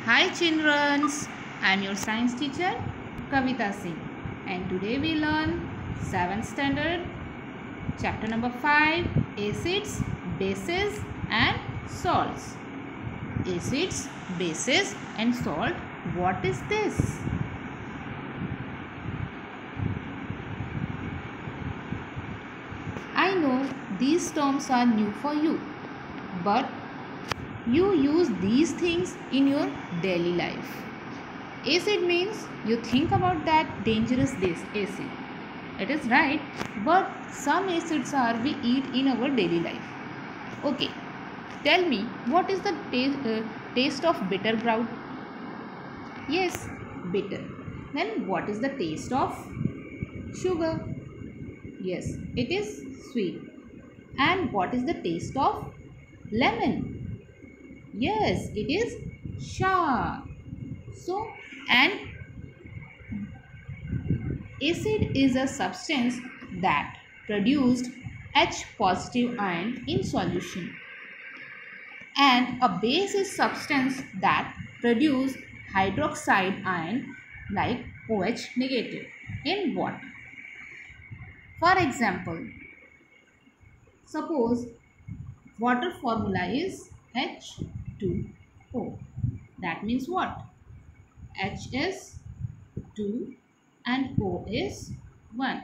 Hi childrens, I am your science teacher Kavita Singh and today we learn 7th standard chapter number 5 acids, bases and salts. Acids, bases and salt, what is this? I know these terms are new for you, but you use these things in your daily life. Acid means you think about that dangerous acid. It is right, but some acids are we eat in our daily life. Okay, tell me what is the taste of bitter gourd? Yes, bitter. Then what is the taste of sugar? Yes, it is sweet. And what is the taste of lemon? Yes, it is sharp. So, and acid is a substance that produced H positive ion in solution, and a base is substance that produce hydroxide ion like OH negative in water. For example, suppose water formula is H2O. That means what? H is 2 and O is 1.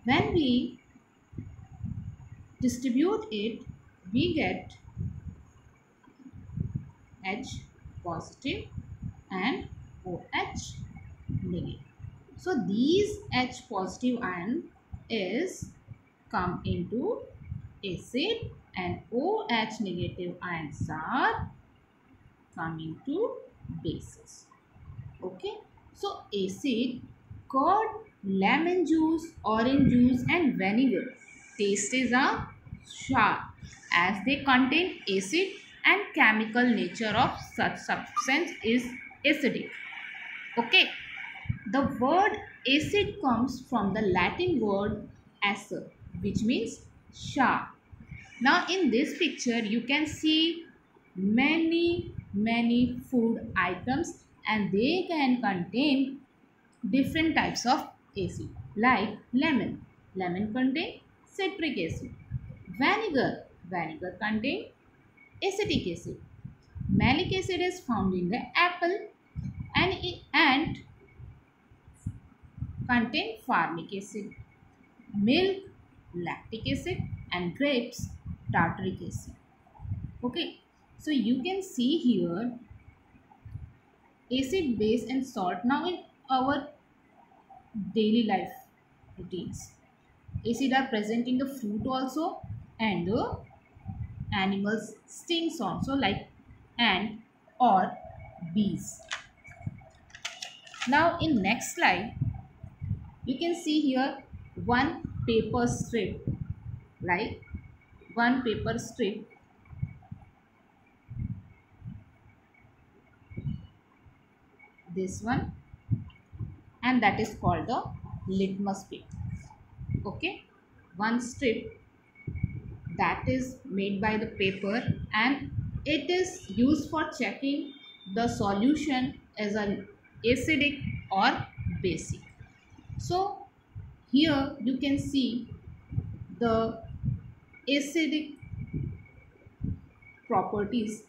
When we distribute it, we get H positive and OH negative. So these H positive ion is come into acid and OH negative ions are coming to bases. Okay, so acid, curd, lemon juice, orange juice and vinegar tastes are sharp as they contain acid and chemical nature of such substance is acidic. Okay, the word acid comes from the Latin word acer, which means sharp. Now in this picture you can see many food items and they can contain different types of acid like lemon. Lemon contain citric acid. Vinegar. Vinegar contain acetic acid. Malic acid is found in the apple and contain formic acid. Milk, lactic acid and grapes, tartaric acid. Okay, so you can see here acid, base and salt now in our daily life routines. Acid are present in the fruit also and the animals stings also like ant or bees. Now in next slide you can see here one paper strip, like one paper strip, this one, and that is called the litmus paper. Okay, one strip that is made by the paper and it is used for checking the solution as an acidic or basic. So here you can see the acidic properties.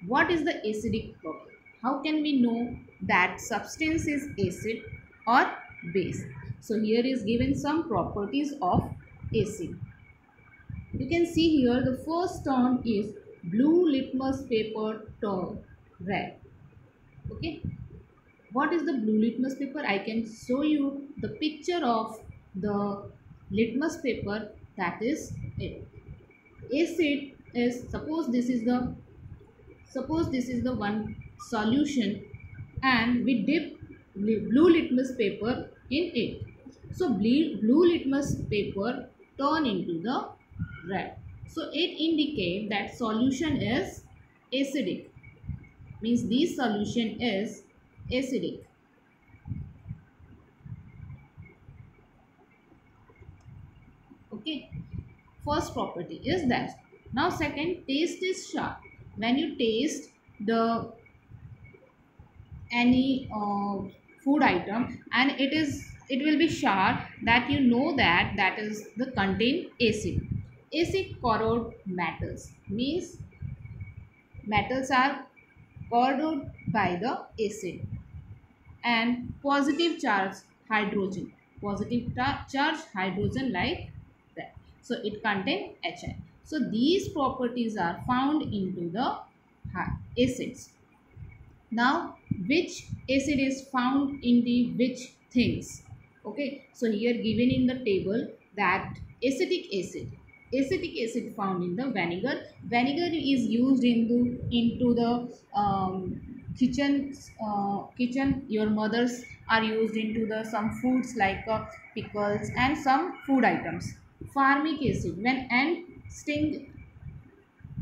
What is the acidic property? How can we know that substance is acid or base? So here is given some properties of acid. You can see here the first term is blue litmus paper turn red. Okay. What is the blue litmus paper? I can show you the picture of the litmus paper. That is it. Acid is suppose this is the one solution and we dip blue litmus paper in it. So blue litmus paper turn into the red. So it indicates that solution is acidic. Means this solution is acidic. Okay. First property is that. Now second, taste is sharp. When you taste the any food item, and it will be sure that you know that that is the contain acid. Acid corrode metals means metals are corroded by the acid. And positive charge hydrogen, charge hydrogen like that, so it contains Hi. So these properties are found into the acids. Now which acid is found in the which things? Okay, so here given in the table that acetic acid found in the vinegar. Vinegar is used into the kitchen. Your mothers are used into the some foods like pickles and some food items. Formic acid, when ant sting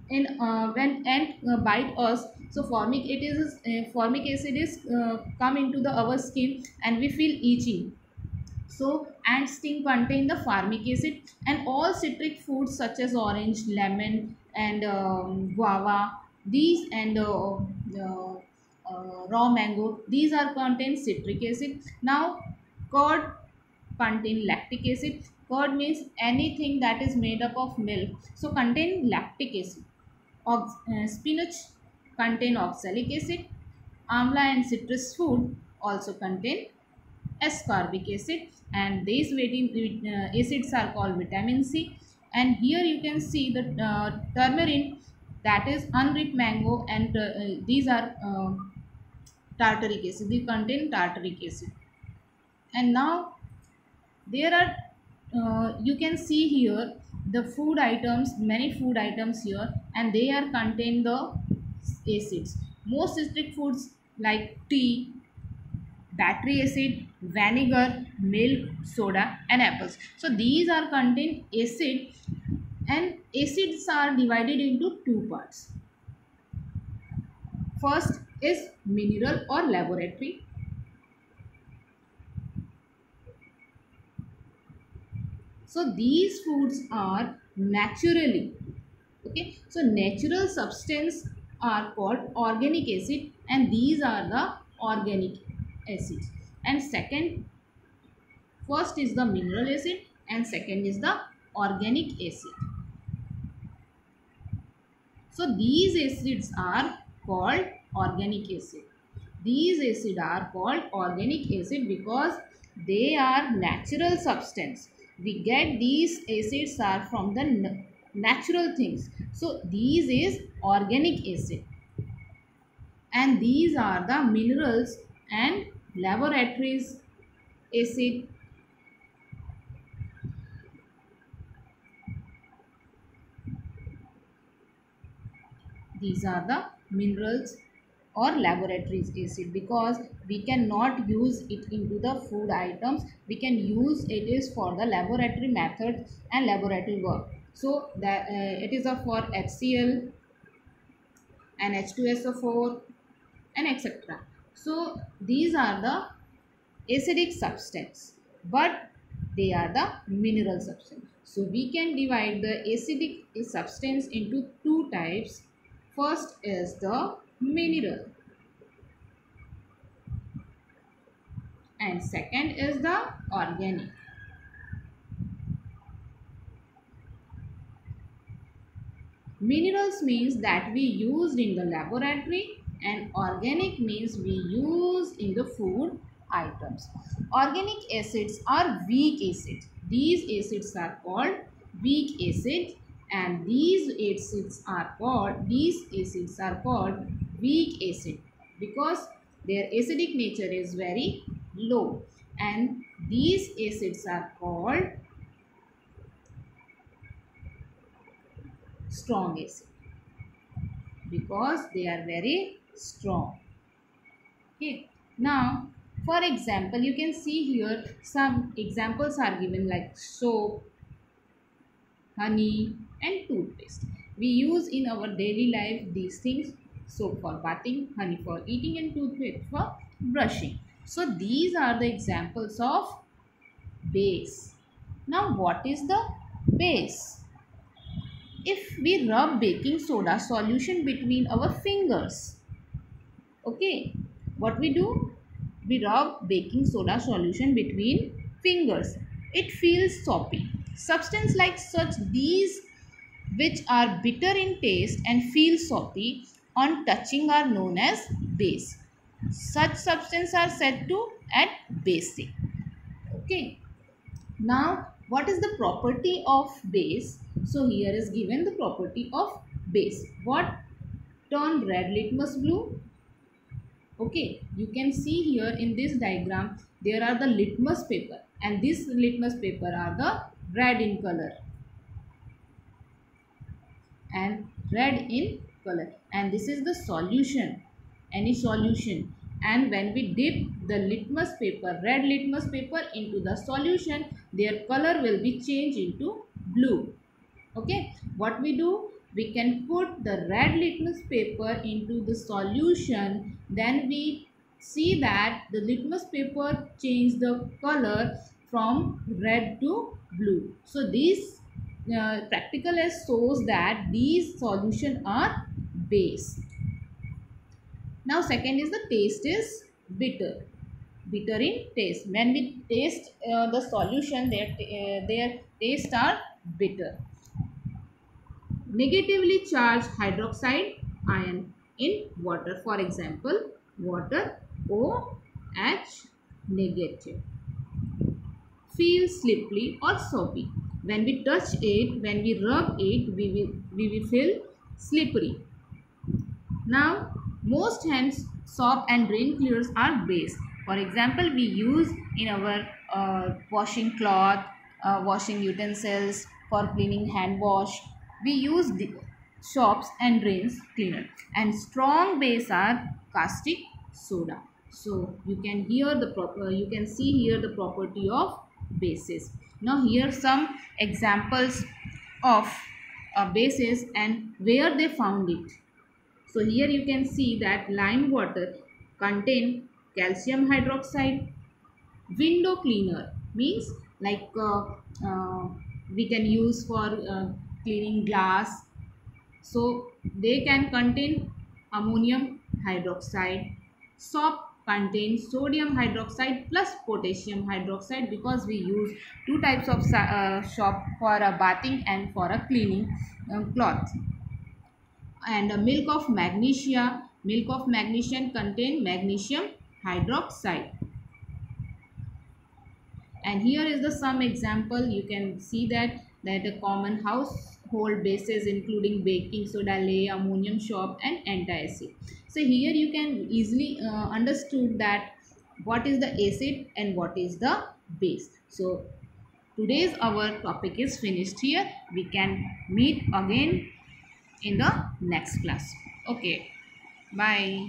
in when ant bite us, so formic acid is come into the our skin and we feel itching. So ant sting contain the formic acid. And all citric fruits such as orange, lemon and guava, these and raw mango, these are contain citric acid. Now curd contain lactic acid. Curd means anything that is made up of milk, so contain lactic acid. Spinach contain oxalic acid. Amla and citrus food also contain ascorbic acid, and these acids are called vitamin C. And here you can see the turmeric, that is unripe mango, and these are tartaric acid. They contain tartaric acid. And now there are you can see here the food items, many food items here, and they are contain the acids. Most citric foods like tea, battery acid, vinegar, milk, soda and apples, so these are contain acid. And acids are divided into two parts. First is mineral or laboratory. So these foods are naturally, okay, so natural substance are called organic acid, and these are the organic acids. And second, first is the mineral acid and second is the organic acid. So these acids are called organic acid. These acids are called organic acid because they are natural substance. We get these acids are from the natural things. So these is organic acid. And these are the minerals and laboratories acid. These are the minerals or laboratories acid, because we cannot use it into the food items. We can use it is for the laboratory method and laboratory work. So that it is for HCl and H2SO4 and etc. So these are the acidic substance, but they are the mineral substance. So we can divide the acidic substance into two types. First is the mineral and second is the organic. Minerals means that we used in the laboratory, and organic means we use in the food items. Organic acids are weak acid. These acids are called weak acid, and these acids are called weak acid because their acidic nature is very low, and these acids are called strong acid because they are very strong. Okay, now for example you can see here some examples are given like soap, honey and toothpaste. We use in our daily life these things: soap for bathing, honey for eating and toothpaste for brushing. So these are the examples of base. Now what is the base? If we rub baking soda solution between our fingers, Okay, what we do? We rub baking soda solution between fingers. It feels soppy. Substance like such these which are bitter in taste and feel soppy on touching are known as base. Such substances are said to add basic. Okay. Now, what is the property of base? So, here is given the property of base. What turn red litmus blue? Okay, you can see here in this diagram, there are the litmus paper and this litmus paper are the red in color and red in color, and this is the solution, any solution, and when we dip the litmus paper, red litmus paper into the solution, their color will be changed into blue. Okay, what we do, we can put the red litmus paper into the solution, then we see that the litmus paper change the color from red to blue. So this practical as shows that these solution are base. Now second is the taste is bitter, bitter in taste. When we taste the solution, their taste are bitter. Negatively charged hydroxide ion in water, for example water OH negative, feels slippery or soapy. When we touch it, when we rub it, we will feel slippery. Now, most hand soap and drain cleaners are base. For example, we use in our washing cloth, washing utensils, for cleaning hand wash. We use the soaps and drains cleaner. And strong base are caustic soda. So you can you can see here the property of bases. Now here some examples of bases and where they found it. So here you can see that lime water contain calcium hydroxide. Window cleaner means like we can use for cleaning glass. So they can contain ammonium hydroxide. Soap contains sodium hydroxide plus potassium hydroxide, because we use two types of soap for a bathing and for a cleaning cloth. And milk of magnesium contain magnesium hydroxide. And here is the some example. You can see that the common household bases including baking soda, lye, ammonium soap and antacid. So here you can easily understood that what is the acid and what is the base. So today's our topic is finished here. We can meet again in the next class. Okay, bye.